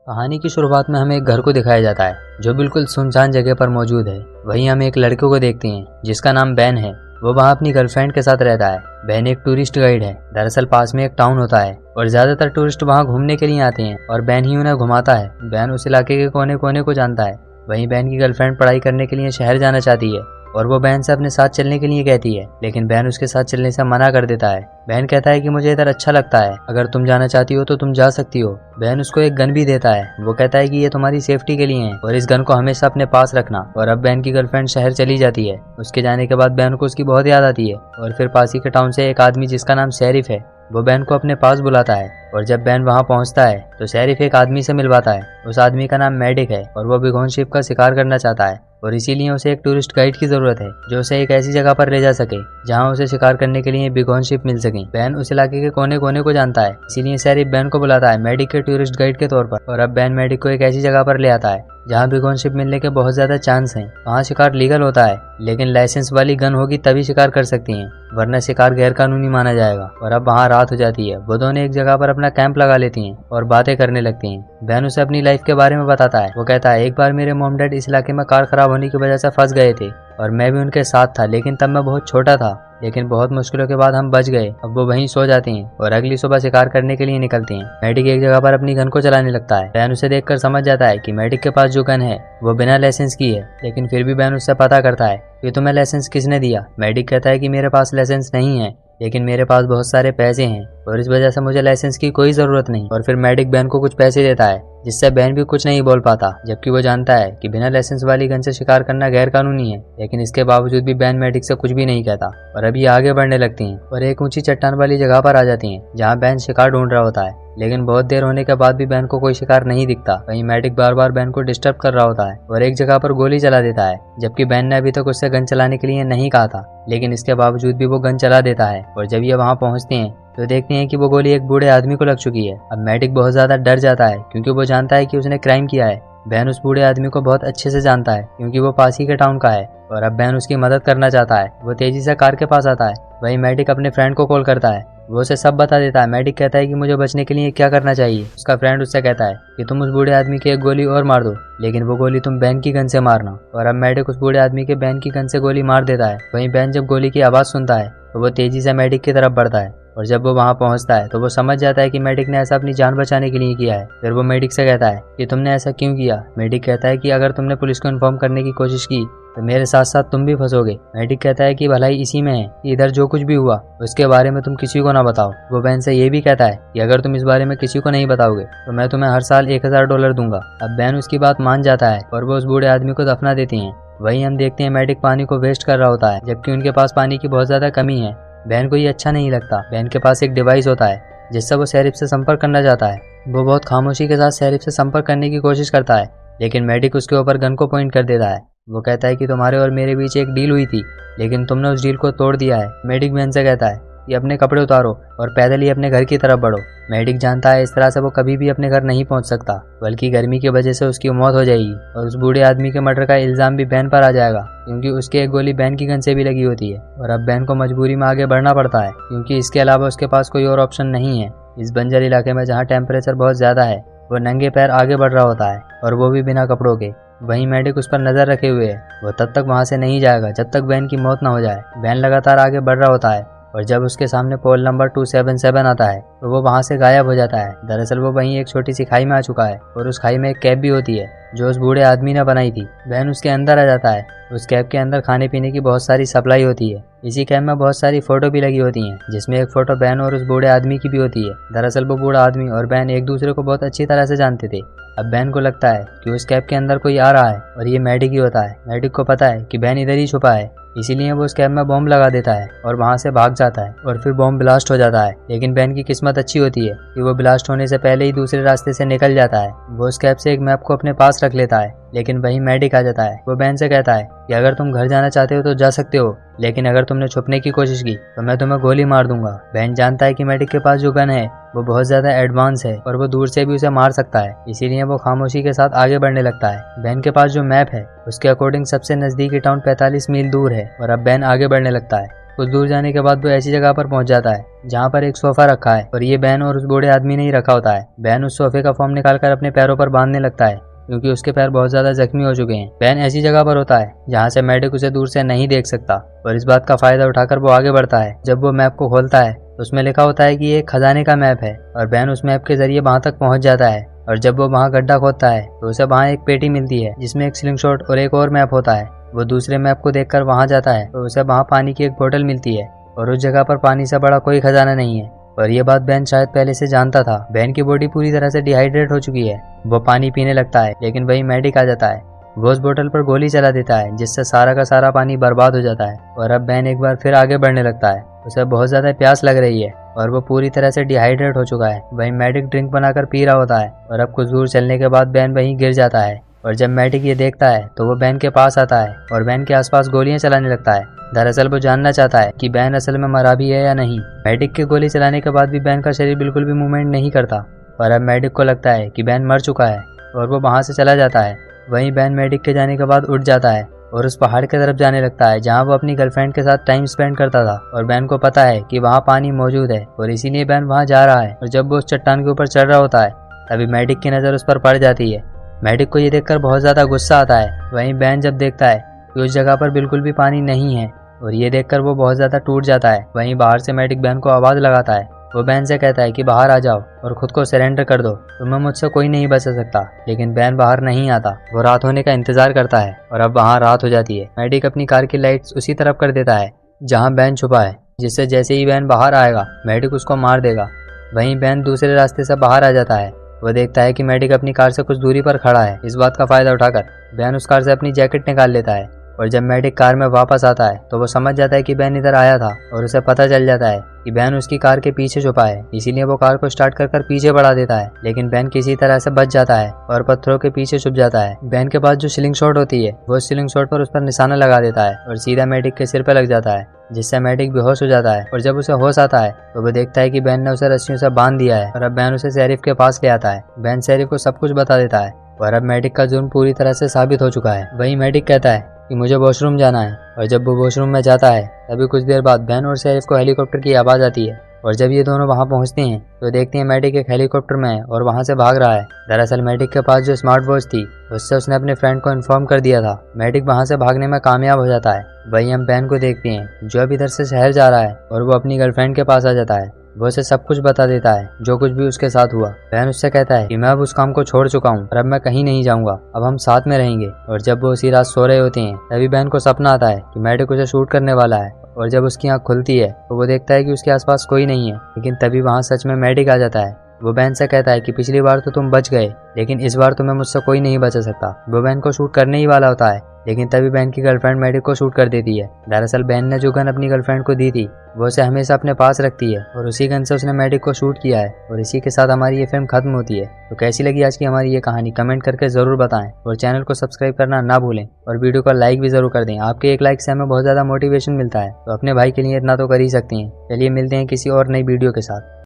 कहानी की शुरुआत में हमें एक घर को दिखाया जाता है जो बिल्कुल सुनसान जगह पर मौजूद है। वहीं हम एक लड़के को देखते हैं जिसका नाम बैन है। वो वहाँ अपनी गर्लफ्रेंड के साथ रहता है। बैन एक टूरिस्ट गाइड है। दरअसल पास में एक टाउन होता है और ज्यादातर टूरिस्ट वहाँ घूमने के लिए आते हैं और बैन ही उन्हें घुमाता है। बैन उस इलाके के कोने कोने को जानता है। वहीं बैन की गर्लफ्रेंड पढ़ाई करने के लिए शहर जाना चाहती है और वो बैन से अपने साथ चलने के लिए कहती है, लेकिन बैन उसके साथ चलने से मना कर देता है। बैन कहता है कि मुझे इधर अच्छा लगता है, अगर तुम जाना चाहती हो तो तुम जा सकती हो। बैन उसको एक गन भी देता है। वो कहता है कि ये तुम्हारी सेफ्टी के लिए है और इस गन को हमेशा अपने पास रखना। और अब बैन की गर्लफ्रेंड शहर चली जाती है। उसके जाने के बाद बैन को उसकी बहुत याद आती है और फिर पास ही के टाउन से एक आदमी जिसका नाम शेरिफ है वो बैन को अपने पास बुलाता है। और जब बैन वहां पहुंचता है तो शेरिफ एक आदमी से मिलवाता है। उस आदमी का नाम मैडिक है और वो बिगोन शिप का शिकार करना चाहता है और इसीलिए उसे एक टूरिस्ट गाइड की जरूरत है जो उसे एक ऐसी जगह पर ले जा सके जहां उसे शिकार करने के लिए बिगोन शिप मिल सके। बैन उस इलाके के कोने कोने को जानता है, इसीलिए शेरिफ बैन को बुलाता है मैडिक के टूरिस्ट गाइड के तौर पर। और अब बैन मैडिक को एक ऐसी जगह पर ले आता है जहाँ बिगोन शिप मिलने के बहुत ज्यादा चांस हैं। वहाँ शिकार लीगल होता है, लेकिन लाइसेंस वाली गन होगी तभी शिकार कर सकती हैं, वरना शिकार गैर कानूनी माना जाएगा। और अब वहाँ रात हो जाती है। वो दोनों एक जगह पर अपना कैंप लगा लेती हैं और बातें करने लगती हैं। बैन उसे अपनी लाइफ के बारे में बताता है। वो कहता है, एक बार मेरे मॉम डैड इस इलाके में कार खराब होने की वजह से फंस गए थे और मैं भी उनके साथ था, लेकिन तब मैं बहुत छोटा था, लेकिन बहुत मुश्किलों के बाद हम बच गए। अब वो वहीं सो जाती हैं और अगली सुबह शिकार करने के लिए निकलती हैं। मैडिक एक जगह पर अपनी गन को चलाने लगता है। बैन उसे देखकर समझ जाता है कि मैडिक के पास जो गन है वो बिना लाइसेंस की है, लेकिन फिर भी बैन उससे पता करता है कि तुम्हें लाइसेंस किसने दिया। मैडिक कहता है कि मेरे पास लाइसेंस नहीं है, लेकिन मेरे पास बहुत सारे पैसे हैं और इस वजह से मुझे लाइसेंस की कोई जरूरत नहीं। और फिर मैडिक बैन को कुछ पैसे देता है जिससे बैन भी कुछ नहीं बोल पाता, जबकि वो जानता है कि बिना लाइसेंस वाली गन से शिकार करना गैर कानूनी है। लेकिन इसके बावजूद भी बैन मैडिक से कुछ भी नहीं कहता और अभी आगे बढ़ने लगती हैं और एक ऊंची चट्टान वाली जगह पर आ जाती हैं जहाँ बैन शिकार ढूंढ रहा होता है। लेकिन बहुत देर होने के बाद भी बैन को कोई शिकार नहीं दिखता। वहीं मैडिक बार बार बैन को डिस्टर्ब कर रहा होता है और एक जगह पर गोली चला देता है, जबकि बैन ने अभी तक उससे गन चलाने के लिए नहीं कहा था, लेकिन इसके बावजूद भी वो गन चला देता है। और जब ये वहाँ पहुँचते हैं तो देखते हैं कि वो गोली एक बूढ़े आदमी को लग चुकी है। अब मैडिक बहुत ज्यादा डर जाता है क्योंकि वो जानता है कि उसने क्राइम किया है। बैन उस बूढ़े आदमी को बहुत अच्छे से जानता है क्योंकि वो पास ही के टाउन का है और अब बैन उसकी मदद करना चाहता है। वो तेजी से कार के पास आता है। वहीं मैडिक अपने फ्रेंड को कॉल करता है। वो उसे सब बता देता है। मैडिक कहता है कि मुझे बचने के लिए क्या करना चाहिए। उसका फ्रेंड उससे कहता है कि तुम उस बूढ़े आदमी की एक गोली और मार दो, लेकिन वो गोली तुम बैन की गन से मारना। और अब मैडिक उस बूढ़े आदमी के बैन की गन से गोली मार देता है। वहीं बैन जब गोली की आवाज़ सुनता है तो वो तेजी से मैडिक की तरफ बढ़ता है और जब वो वहाँ पहुँचता है तो वो समझ जाता है कि मैडिक ने ऐसा अपनी जान बचाने के लिए किया है। फिर वो मैडिक से कहता है कि तुमने ऐसा क्यों किया। मैडिक कहता है कि अगर तुमने पुलिस को इन्फॉर्म करने की कोशिश की तो मेरे साथ साथ तुम भी फंसोगे। मैडिक कहता है कि भलाई इसी में है कि इधर जो कुछ भी हुआ उसके बारे में तुम किसी को ना बताओ। वो बैन से ये भी कहता है कि अगर तुम इस बारे में किसी को नहीं बताओगे तो मैं तुम्हें हर साल $1000 दूंगा। अब बैन उसकी बात मान जाता है और वो उस बूढ़े आदमी को दफना देती हैं। वहीं हम देखते हैं मैडिक पानी को वेस्ट कर रहा होता है, जबकि उनके पास पानी की बहुत ज्यादा कमी है। बैन को ये अच्छा नहीं लगता। बैन के पास एक डिवाइस होता है जिससे वो शेरिफ से संपर्क करना चाहता है। वो बहुत खामोशी के साथ शेरिफ से संपर्क करने की कोशिश करता है, लेकिन मैडिक उसके ऊपर गन को पॉइंट कर देता है। वो कहता है कि तुम्हारे और मेरे बीच एक डील हुई थी, लेकिन तुमने उस डील को तोड़ दिया है। मैडिक बैन से कहता है कि अपने कपड़े उतारो और पैदल ही अपने घर की तरफ बढ़ो। मैडिक जानता है इस तरह से वो कभी भी अपने घर नहीं पहुंच सकता, बल्कि गर्मी की वजह से उसकी मौत हो जाएगी और उस बूढ़े आदमी के मर्डर का इल्जाम भी बैन पर आ जाएगा क्योंकि उसकी एक गोली बैन की गन से भी लगी होती है। और अब बैन को मजबूरी में आगे बढ़ना पड़ता है क्योंकि इसके अलावा उसके पास कोई और ऑप्शन नहीं है। इस बंजर इलाके में जहाँ टेम्परेचर बहुत ज्यादा है वो नंगे पैर आगे बढ़ रहा होता है और वो भी बिना कपड़ों के। वहीं मैडिक उस पर नजर रखे हुए है। वो तब तक वहां से नहीं जाएगा जब तक बैन की मौत न हो जाए। बैन लगातार आगे बढ़ रहा होता है और जब उसके सामने पोल नंबर 277 आता है तो वो वहां से गायब हो जाता है। दरअसल वो वहीं एक छोटी सी खाई में आ चुका है और उस खाई में एक कैप भी होती है जो उस बूढ़े आदमी ने बनाई थी। बैन उसके अंदर आ जाता है। उस कैप के अंदर खाने पीने की बहुत सारी सप्लाई होती है। इसी कैप में बहुत सारी फोटो भी लगी होती हैं, जिसमें एक फोटो बैन और उस बूढ़े आदमी की भी होती है। दरअसल वो बूढ़ा आदमी और बैन एक दूसरे को बहुत अच्छी तरह से जानते थे। अब बैन को लगता है कि उस कैप के अंदर कोई आ रहा है और ये मैडिक ही होता है। मैडिक को पता है कि बैन इधर ही छुपा है, इसीलिए वो उस कैप में बॉम्ब लगा देता है और वहां से भाग जाता है और फिर बॉम्ब ब्लास्ट हो जाता है। लेकिन बैन की किस्मत अच्छी होती है कि वो ब्लास्ट होने से पहले ही दूसरे रास्ते से निकल जाता है। वो उस कैप से एक मैप को अपने पास रख लेता है, लेकिन वहीं मैडिक आ जाता है। वो बैन से कहता है कि अगर तुम घर जाना चाहते हो तो जा सकते हो, लेकिन अगर तुमने छुपने की कोशिश की तो मैं तुम्हें गोली मार दूंगा। बैन जानता है कि मैडिक के पास जो गन है वो बहुत ज्यादा एडवांस है और वो दूर से भी उसे मार सकता है, इसीलिए वो खामोशी के साथ आगे बढ़ने लगता है। बैन के पास जो मैप है उसके अकॉर्डिंग सबसे नजदीकी टाउन 45 मील दूर है और अब बैन आगे बढ़ने लगता है। कुछ दूर जाने के बाद वो ऐसी जगह पर पहुंच जाता है जहाँ पर एक सोफा रखा है और ये बैन और उस बूढ़े आदमी ने ही रखा होता है। बैन उस सोफे का फोम निकालकर अपने पैरों पर बांधने लगता है क्योंकि उसके पैर बहुत ज्यादा जख्मी हो चुके हैं। बैन ऐसी जगह पर होता है जहाँ से मेडिक उसे दूर से नहीं देख सकता और इस बात का फायदा उठाकर वो आगे बढ़ता है। जब वो मैप को खोलता है तो उसमें लिखा होता है कि ये एक खजाने का मैप है और बैन उस मैप के जरिए वहां तक पहुंच जाता है। और जब वो वहां गड्ढा खोदता है तो उसे वहां एक पेटी मिलती है जिसमें एक स्लिंग शॉट और एक और मैप होता है। वो दूसरे मैप को देखकर वहां जाता है तो उसे वहां पानी की एक बोतल मिलती है और उस जगह पर पानी से बड़ा कोई खजाना नहीं है। और ये बात बैन शायद पहले से जानता था। बैन की बॉडी पूरी तरह से डिहाइड्रेट हो चुकी है। वो पानी पीने लगता है लेकिन वही मेडिक आ जाता है। वो उस बोतल पर गोली चला देता है जिससे सारा का सारा पानी बर्बाद हो जाता है और अब बैन एक बार फिर आगे बढ़ने लगता है। उसे बहुत ज्यादा प्यास लग रही है और वो पूरी तरह से डिहाइड्रेट हो चुका है। वही मेडिक ड्रिंक बनाकर पी रहा होता है और अब कुछ दूर चलने के बाद बैन वहीं गिर जाता है। और जब मेडिक ये देखता है तो वो बैन के पास आता है और बैन के आसपास गोलियां चलाने लगता है। दरअसल वो जानना चाहता है कि बैन असल में मरा भी है या नहीं। मेडिक की गोली चलाने के बाद भी बैन का शरीर बिल्कुल भी मूवमेंट नहीं करता और अब मेडिक को लगता है कि बैन मर चुका है और वो वहां से चला जाता है। वहीं बैन मेडिक के जाने के बाद उठ जाता है और उस पहाड़ की तरफ जाने लगता है जहां वो अपनी गर्लफ्रेंड के साथ टाइम स्पेंड करता था। और बैन को पता है कि वहां पानी मौजूद है और इसीलिए बैन वहां जा रहा है। और जब वो उस चट्टान के ऊपर चढ़ रहा होता है तभी मेडिक की नज़र उस पर पड़ जाती है। मेडिक को ये देखकर बहुत ज़्यादा गुस्सा आता है। वहीं बैन जब देखता है कि उस जगह पर बिल्कुल भी पानी नहीं है और ये देखकर वो बहुत ज़्यादा टूट जाता है। वहीं बाहर से मेडिक बैन को आवाज़ लगाता है। वो बैन से कहता है कि बाहर आ जाओ और खुद को सरेंडर कर दो, तुम्हें मुझसे कोई नहीं बचा सकता। लेकिन बैन बाहर नहीं आता। वो रात होने का इंतजार करता है और अब वहाँ रात हो जाती है। मेडिक अपनी कार की लाइट्स उसी तरफ कर देता है जहाँ बैन छुपा है, जिससे जैसे ही बैन बाहर आएगा मेडिक उसको मार देगा। वहीं बैन दूसरे रास्ते से बाहर आ जाता है। वो देखता है कि मेडिक अपनी कार से कुछ दूरी पर खड़ा है। इस बात का फायदा उठाकर बैन उस कार से अपनी जैकेट निकाल लेता है और जब मेडिक कार में वापस आता है तो वो समझ जाता है कि बैन इधर आया था और उसे पता चल जाता है कि बैन उसकी कार के पीछे छुपा है। इसीलिए वो कार को स्टार्ट कर पीछे बढ़ा देता है लेकिन बैन किसी तरह से बच जाता है और पत्थरों के पीछे छुप जाता है। बैन के पास जो स्लिंग शॉट होती है वो स्लिंग शॉट पर उस पर निशाना लगा देता है और सीधा मेडिक के सिर पर लग जाता है, जिससे मेडिक बेहोश हो जाता है। और जब उसे होश आता है तो वो देखता है कि बैन ने उसे रस्सियों से बांध दिया है और अब बैन उसे शेरिफ के पास ले आता है। बैन शेरिफ को सब कुछ बता देता है और अब मेडिक का जुर्म पूरी तरह से साबित हो चुका है। वहीं मेडिक कहता है कि मुझे वॉशरूम जाना है और जब वो वॉशरूम में जाता है तभी कुछ देर बाद बैन और शेरिफ को हेलीकॉप्टर की आवाज़ आती है और जब ये दोनों वहां पहुंचते हैं तो देखते हैं मेडिक एक हेलीकॉप्टर में है और वहां से भाग रहा है। दरअसल मेडिक के पास जो स्मार्ट वॉच थी उससे उसने अपने फ्रेंड को इन्फॉर्म कर दिया था। मेडिक वहां से भागने में कामयाब हो जाता है। वहीं हम बैन को देखते हैं जो अब इधर से शहर जा रहा है और वो अपनी गर्लफ्रेंड के पास आ जाता है। वो उसे सब कुछ बता देता है जो कुछ भी उसके साथ हुआ। बैन उससे कहता है कि मैं अब उस काम को छोड़ चुका हूँ और अब मैं कहीं नहीं जाऊंगा, अब हम साथ में रहेंगे। और जब वो उसी रात सो रहे होते हैं तभी बैन को सपना आता है कि मेडिक उसे शूट करने वाला है और जब उसकी आंख खुलती है तो वो देखता है कि उसके आसपास कोई नहीं है। लेकिन तभी वहाँ सच में मेडिक आ जाता है। वो बैन से कहता है कि पिछली बार तो तुम बच गए लेकिन इस बार तुम्हें मुझसे कोई नहीं बचा सकता। वो बैन को शूट करने ही वाला होता है लेकिन तभी बैन की गर्लफ्रेंड मेडिक को शूट कर देती है। दरअसल बैन ने जो गन अपनी गर्लफ्रेंड को दी थी वो उसे हमेशा अपने पास रखती है और उसी गन से उसने मेडिक को शूट किया है। और इसी के साथ हमारी ये फिल्म खत्म होती है। तो कैसी लगी आज की हमारी ये कहानी कमेंट करके ज़रूर बताएं और चैनल को सब्सक्राइब करना ना भूलें और वीडियो को लाइक भी ज़रूर कर दें। आपके एक लाइक से हमें बहुत ज़्यादा मोटिवेशन मिलता है, तो अपने भाई के लिए इतना तो कर ही सकते हैं। चलिए मिलते हैं किसी और नई वीडियो के साथ।